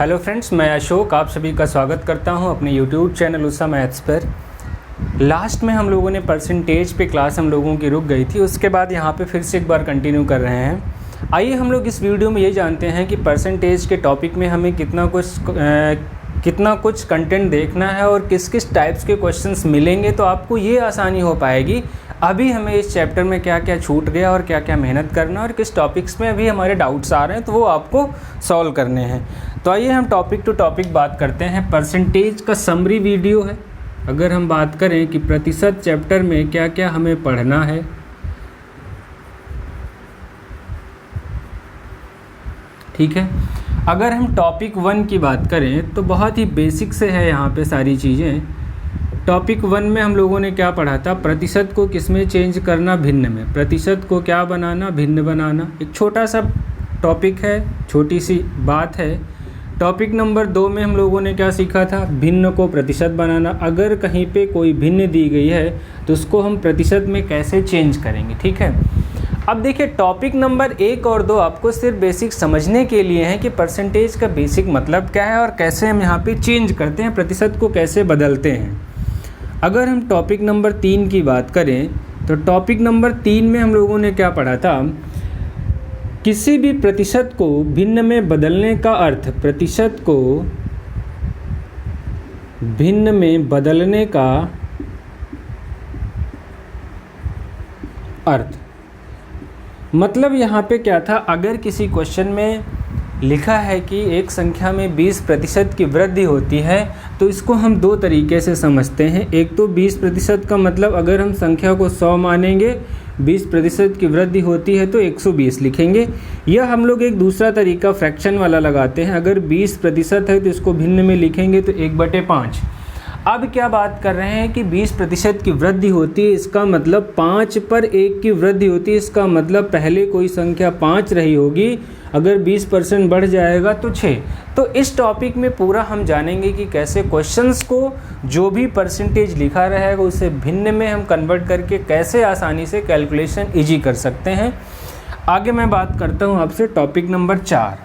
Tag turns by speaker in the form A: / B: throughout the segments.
A: Hello friends, मैं अशोक आप सभी का स्वागत करता हूं अपने यूट्यूब चैनल उषा मैथ्स पर। लास्ट में हम लोगों ने परसेंटेज पे क्लास हम लोगों की रुक गई थी, उसके बाद यहां पे फिर से एक बार कंटिन्यू कर रहे हैं। आइए हम लोग इस वीडियो में ये जानते हैं कि परसेंटेज के टॉपिक में हमें कितना कुछ कंटेंट देखना है और किस किस टाइप्स के क्वेश्चंस मिलेंगे, तो आपको ये आसानी हो पाएगी अभी हमें इस चैप्टर में क्या क्या छूट गया और क्या क्या मेहनत करना और किस टॉपिक्स में अभी हमारे डाउट्स आ रहे हैं तो वो आपको सॉल्व करने हैं। तो आइए हम टॉपिक टू टॉपिक बात करते हैं। परसेंटेज का समरी वीडियो है। अगर हम बात करें कि प्रतिशत चैप्टर में क्या क्या हमें पढ़ना है, ठीक है। अगर हम टॉपिक 1 की बात करें तो बहुत ही बेसिक से है यहाँ पे सारी चीज़ें। टॉपिक 1 में हम लोगों ने क्या पढ़ा था? प्रतिशत को किस में चेंज करना? भिन्न में। प्रतिशत को क्या बनाना? भिन्न बनाना। एक छोटा सा टॉपिक है, छोटी सी बात है। टॉपिक नंबर 2 में हम लोगों ने क्या सीखा था? भिन्न को प्रतिशत बनाना। अगर कहीं पे कोई भिन्न दी गई है तो उसको हम प्रतिशत में कैसे चेंज करेंगे, ठीक है। अब देखिए, टॉपिक नंबर 1 और 2 आपको सिर्फ बेसिक समझने के लिए हैं कि परसेंटेज का बेसिक मतलब क्या है और कैसे हम यहाँ पे चेंज करते हैं, प्रतिशत को कैसे बदलते हैं। अगर हम टॉपिक नंबर 3 की बात करें तो टॉपिक नंबर 3 में हम लोगों ने क्या पढ़ा था? किसी भी प्रतिशत को भिन्न में बदलने का अर्थ, प्रतिशत को भिन्न में बदलने का अर्थ। मतलब यहाँ पे क्या था? अगर किसी क्वेश्चन में लिखा है कि एक संख्या में 20% की वृद्धि होती है तो इसको हम 2 तरीके से समझते हैं। एक तो 20% का मतलब अगर हम संख्या को 100 मानेंगे, 20% की वृद्धि होती है तो 120 लिखेंगे। यह हम लोग एक दूसरा तरीका फ्रैक्शन वाला लगाते हैं। अगर 20% है तो इसको भिन्न में लिखेंगे तो 1/5। अब क्या बात कर रहे हैं कि 20% की वृद्धि होती है, इसका मतलब 5 पर 1 की वृद्धि होती है। इसका मतलब पहले कोई संख्या 5 रही होगी, अगर 20% बढ़ जाएगा तो 6। तो इस टॉपिक में पूरा हम जानेंगे कि कैसे क्वेश्चंस को जो भी परसेंटेज लिखा रहेगा उसे भिन्न में हम कन्वर्ट करके कैसे आसानी से कैलकुलेशन ईजी कर सकते हैं। आगे मैं बात करता हूँ आपसे टॉपिक नंबर 4।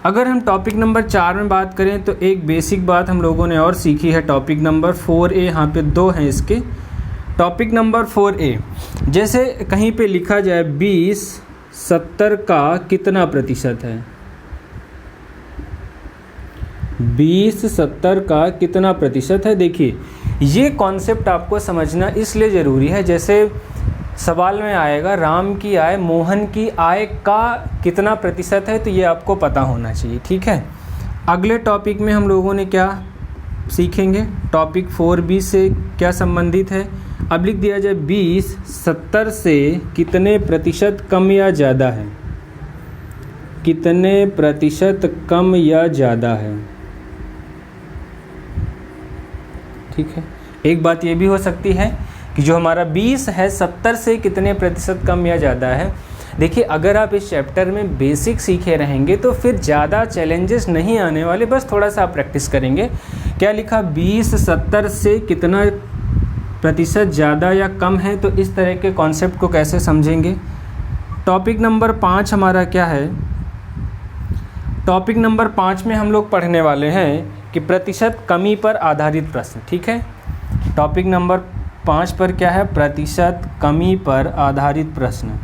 A: अगर हम टॉपिक नंबर 4 में बात करें तो एक बेसिक बात हम लोगों ने और सीखी है। टॉपिक नंबर 4A, यहाँ पे 2 हैं इसके। टॉपिक नंबर 4A, जैसे कहीं पे लिखा जाए 20/70 का कितना प्रतिशत है? 20/70 का कितना प्रतिशत है? देखिए, ये कॉन्सेप्ट आपको समझना इसलिए ज़रूरी है, जैसे सवाल में आएगा राम की आय मोहन की आय का कितना प्रतिशत है, तो ये आपको पता होना चाहिए, ठीक है। अगले टॉपिक में हम लोगों ने क्या सीखेंगे? टॉपिक 4B से क्या संबंधित है? अब लिख दिया जाए 20/70 से कितने प्रतिशत कम या ज़्यादा है? कितने प्रतिशत कम या ज़्यादा है, ठीक है। एक बात ये भी हो सकती है कि जो हमारा 20 है 70 से कितने प्रतिशत कम या ज़्यादा है। देखिए, अगर आप इस चैप्टर में बेसिक सीखे रहेंगे तो फिर ज़्यादा चैलेंजेस नहीं आने वाले, बस थोड़ा सा आप प्रैक्टिस करेंगे। क्या लिखा? 20/70 से कितना प्रतिशत ज़्यादा या कम है, तो इस तरह के कॉन्सेप्ट को कैसे समझेंगे। टॉपिक नंबर 5 हमारा क्या है? टॉपिक नंबर 5 में हम लोग पढ़ने वाले हैं कि प्रतिशत कमी पर आधारित प्रश्न, ठीक है। टॉपिक नंबर 5 पर क्या है? प्रतिशत कमी पर आधारित प्रश्न,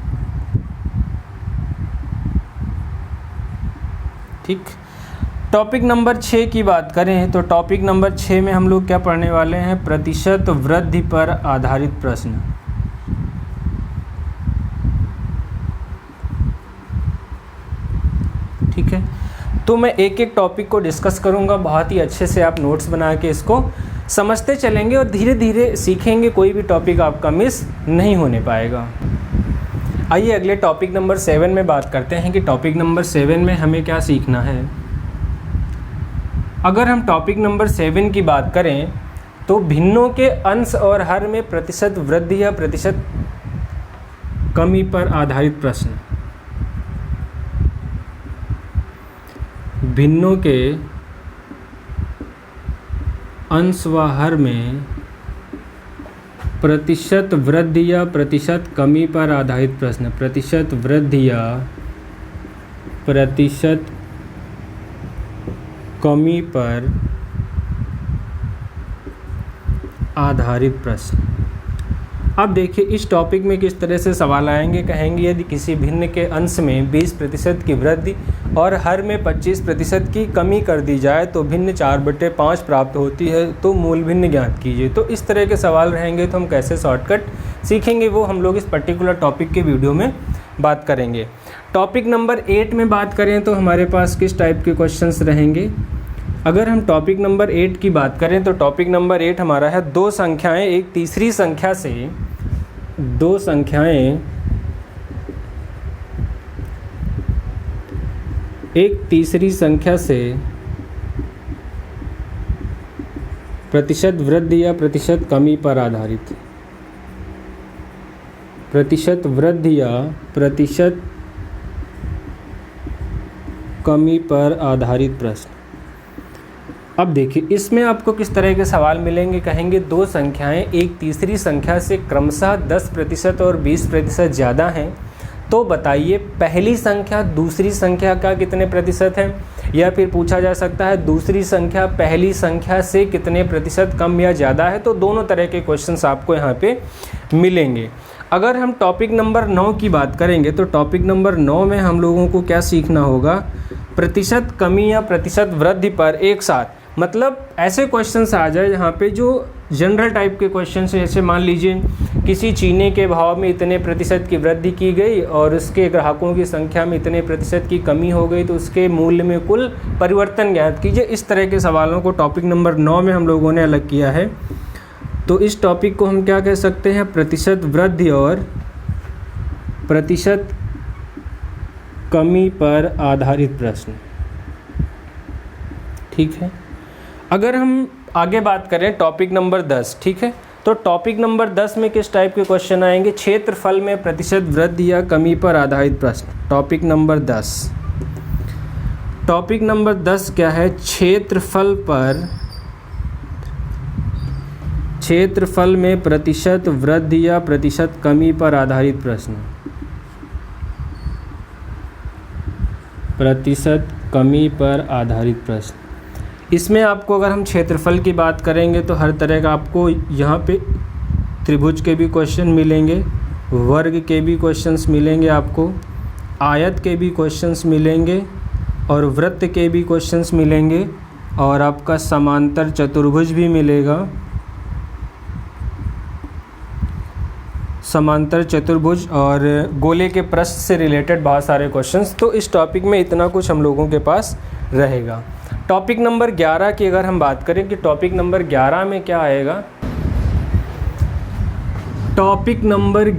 A: ठीक। टॉपिक नंबर 6 की बात करें तो टॉपिक नंबर 6 में हम लोग क्या पढ़ने वाले हैं? प्रतिशत वृद्धि पर आधारित प्रश्न, ठीक है। तो मैं एक एक टॉपिक को डिस्कस करूंगा, बहुत ही अच्छे से आप नोट्स बना के इसको समझते चलेंगे और धीरे धीरे सीखेंगे, कोई भी टॉपिक आपका मिस नहीं होने पाएगा। आइए अगले टॉपिक नंबर 7 में बात करते हैं कि टॉपिक नंबर 7 में हमें क्या सीखना है। अगर हम टॉपिक नंबर 7 की बात करें तो भिन्नों के अंश और हर में प्रतिशत वृद्धि या प्रतिशत कमी पर आधारित प्रश्न। भिन्नों के अंश व हर में प्रतिशत वृद्धि या प्रतिशत कमी पर आधारित प्रश्न। प्रतिशत वृद्धि या प्रतिशत कमी पर आधारित प्रश्न। अब देखिए इस टॉपिक में किस तरह से सवाल आएंगे। कहेंगे यदि किसी भिन्न के अंश में 20% की वृद्धि और हर में 25% की कमी कर दी जाए तो भिन्न 4/5 प्राप्त होती है, तो मूल भिन्न ज्ञात कीजिए। तो इस तरह के सवाल रहेंगे, तो हम कैसे शॉर्टकट सीखेंगे वो हम लोग इस पर्टिकुलर टॉपिक के वीडियो में बात करेंगे। टॉपिक नंबर 8 में बात करें तो हमारे पास किस टाइप के क्वेश्चंस रहेंगे। अगर हम टॉपिक नंबर 8 की बात करें तो टॉपिक नंबर 8 हमारा है दो संख्याएं एक तीसरी संख्या से प्रतिशत वृद्धि या प्रतिशत कमी पर आधारित। प्रतिशत वृद्धि या प्रतिशत कमी पर आधारित प्रश्न। अब देखिए इसमें आपको किस तरह के सवाल मिलेंगे। कहेंगे दो संख्याएं एक तीसरी संख्या से क्रमशः 10% और 20% ज़्यादा हैं, तो बताइए पहली संख्या दूसरी संख्या का कितने प्रतिशत है, या फिर पूछा जा सकता है दूसरी संख्या पहली संख्या से कितने प्रतिशत कम या ज़्यादा है। तो दोनों तरह के क्वेश्चंस आपको यहाँ पे मिलेंगे। अगर हम टॉपिक नंबर 9 की बात करेंगे तो टॉपिक नंबर 9 में हम लोगों को क्या सीखना होगा, प्रतिशत कमी या प्रतिशत वृद्धि पर एक साथ। मतलब ऐसे क्वेश्चंस आ जाए जहाँ पे जो जनरल टाइप के क्वेश्चंस हैं, जैसे मान लीजिए किसी चीनी के भाव में इतने प्रतिशत की वृद्धि की गई और उसके ग्राहकों की संख्या में इतने प्रतिशत की कमी हो गई, तो उसके मूल्य में कुल परिवर्तन ज्ञात कीजिए। इस तरह के सवालों को टॉपिक नंबर 9 में हम लोगों ने अलग किया है। तो इस टॉपिक को हम क्या कह सकते हैं, प्रतिशत वृद्धि और प्रतिशत कमी पर आधारित प्रश्न। ठीक है। अगर हम आगे बात करें टॉपिक नंबर 10, ठीक है, तो टॉपिक नंबर 10 में किस टाइप के क्वेश्चन आएंगे, क्षेत्रफल में प्रतिशत वृद्धि या कमी पर आधारित प्रश्न। टॉपिक नंबर 10, टॉपिक नंबर 10 क्या है, क्षेत्रफल में प्रतिशत वृद्धि या प्रतिशत कमी पर आधारित प्रश्न। प्रतिशत कमी पर आधारित प्रश्न। इसमें आपको अगर हम क्षेत्रफल की बात करेंगे तो हर तरह का आपको यहाँ पे त्रिभुज के भी क्वेश्चन मिलेंगे, वर्ग के भी क्वेश्चंस मिलेंगे, आपको आयत के भी क्वेश्चंस मिलेंगे और वृत्त के भी क्वेश्चंस मिलेंगे, और आपका समांतर चतुर्भुज भी मिलेगा, समांतर चतुर्भुज और गोले के पृष्ठ से रिलेटेड बहुत सारे क्वेश्चंस। तो इस टॉपिक में इतना कुछ हम लोगों के पास रहेगा। टॉपिक नंबर 11 की अगर हम बात करें कि टॉपिक नंबर 11 में क्या आएगा, टॉपिक नंबर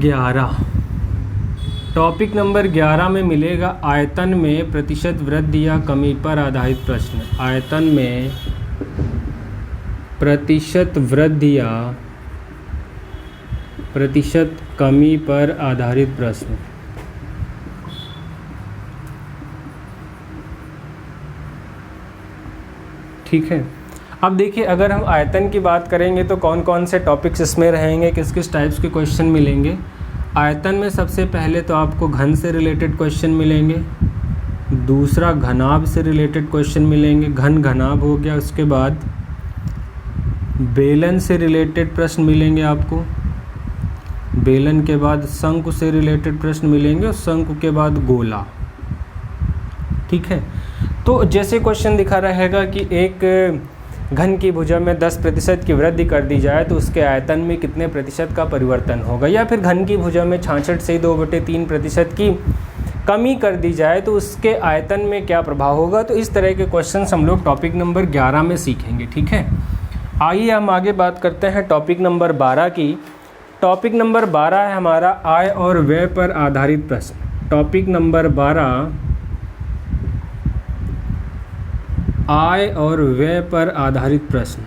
A: 11 में मिलेगा आयतन में प्रतिशत वृद्धि या कमी पर आधारित प्रश्न। आयतन में प्रतिशत वृद्धि या प्रतिशत कमी पर आधारित प्रश्न। ठीक है। अब देखिए अगर हम आयतन की बात करेंगे तो कौन कौन से टॉपिक्स इसमें रहेंगे, किस किस टाइप्स के क्वेश्चन मिलेंगे। आयतन में सबसे पहले तो आपको घन से रिलेटेड क्वेश्चन मिलेंगे, दूसरा घनाभ से रिलेटेड क्वेश्चन मिलेंगे, घन घनाभ हो गया। उसके बाद बेलन से रिलेटेड प्रश्न मिलेंगे आपको, बेलन के बाद शंकु से रिलेटेड प्रश्न मिलेंगे और शंकु के बाद गोला। ठीक है। तो जैसे क्वेश्चन दिखा रहेगा कि एक घन की भुजा में 10% की वृद्धि कर दी जाए तो उसके आयतन में कितने प्रतिशत का परिवर्तन होगा, या फिर घन की भुजा में 66 से 2/3% की कमी कर दी जाए तो उसके आयतन में क्या प्रभाव होगा। तो इस तरह के क्वेश्चंस हम लोग टॉपिक नंबर 11 में सीखेंगे। ठीक है। आइए हम आगे बात करते हैं टॉपिक नंबर 12 की। टॉपिक नंबर 12 है हमारा आय और व्यय पर आधारित प्रश्न। टॉपिक नंबर 12 आय और व्यय पर आधारित प्रश्न।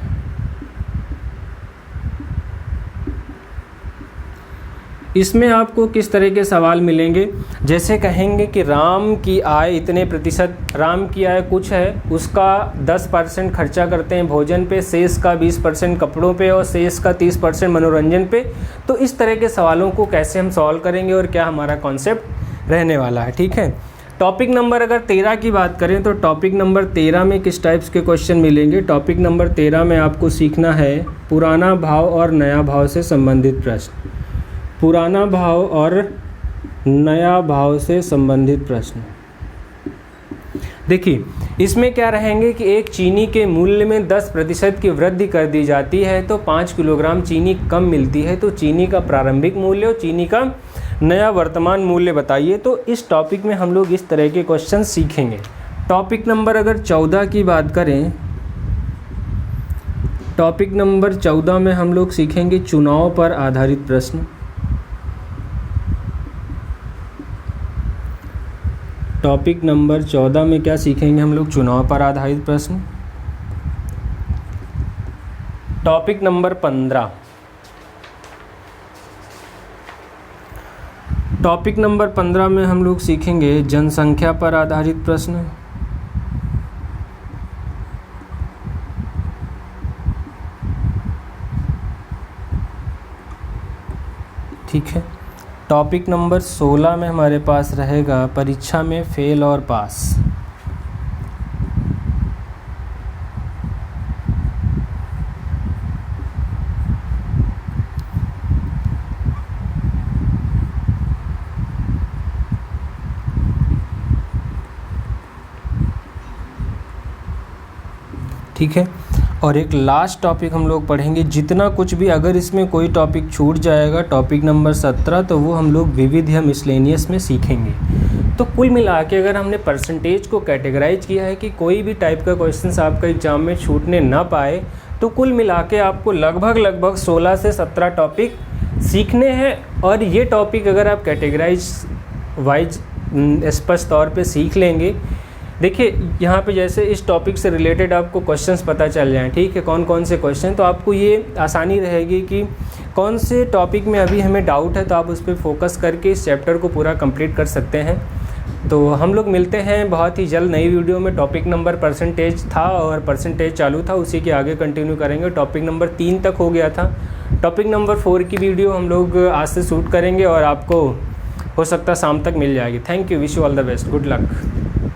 A: इसमें आपको किस तरह के सवाल मिलेंगे, जैसे कहेंगे कि राम की आय इतने प्रतिशत, राम की आय कुछ है, उसका 10% खर्चा करते हैं भोजन पे, शेष का 20% कपड़ों पे और शेष का 30% मनोरंजन पे। तो इस तरह के सवालों को कैसे हम सॉल्व करेंगे और क्या हमारा कॉन्सेप्ट रहने वाला है। ठीक है। टॉपिक नंबर अगर 13 की बात करें तो टॉपिक नंबर 13 में किस टाइप्स के क्वेश्चन मिलेंगे। टॉपिक नंबर 13 में आपको सीखना है पुराना भाव और नया भाव से संबंधित प्रश्न। पुराना भाव और नया भाव से संबंधित प्रश्न। देखिए इसमें क्या रहेंगे कि एक चीनी के मूल्य में 10% की वृद्धि कर दी जाती है तो 5 किलोग्राम चीनी कम मिलती है, तो चीनी का प्रारंभिक मूल्य और चीनी का नया वर्तमान मूल्य बताइए। तो इस टॉपिक में हम लोग इस तरह के क्वेश्चन सीखेंगे। टॉपिक नंबर अगर 14 की बात करें, टॉपिक नंबर 14 में हम लोग सीखेंगे चुनाव पर आधारित प्रश्न। टॉपिक नंबर 14 में क्या सीखेंगे हम लोग, चुनाव पर आधारित प्रश्न। टॉपिक नंबर 15, टॉपिक नंबर 15 में हम लोग सीखेंगे जनसंख्या पर आधारित प्रश्न। ठीक है। टॉपिक नंबर 16 में हमारे पास रहेगा परीक्षा में फेल और पास। ठीक है। और एक लास्ट टॉपिक हम लोग पढ़ेंगे, जितना कुछ भी अगर इसमें कोई टॉपिक छूट जाएगा टॉपिक नंबर 17 तो वो हम लोग विविध या मिसलेनियस में सीखेंगे। तो कुल मिला के अगर हमने परसेंटेज को कैटेगराइज किया है कि कोई भी टाइप का क्वेश्चन आपका एग्जाम में छूटने ना पाए, तो कुल मिला के आपको लगभग 16 से 17 टॉपिक सीखने हैं। और ये टॉपिक अगर आप कैटेगराइज वाइज स्पष्ट तौर पे सीख लेंगे, देखिए यहाँ पे जैसे इस टॉपिक से रिलेटेड आपको क्वेश्चंस पता चल जाएं, ठीक है, कौन कौन से क्वेश्चन, तो आपको ये आसानी रहेगी कि कौन से टॉपिक में अभी हमें डाउट है तो आप उस पर फोकस करके इस चैप्टर को पूरा कंप्लीट कर सकते हैं। तो हम लोग मिलते हैं बहुत ही जल्द नई वीडियो में। टॉपिक नंबर परसेंटेज था और परसेंटेज चालू था, उसी के आगे कंटिन्यू करेंगे। टॉपिक नंबर 3 तक हो गया था। टॉपिक नंबर 4 की वीडियो हम लोग आज से शूट करेंगे और आपको हो सकता शाम तक मिल जाएगी। Thank you, wish you all the best, good luck.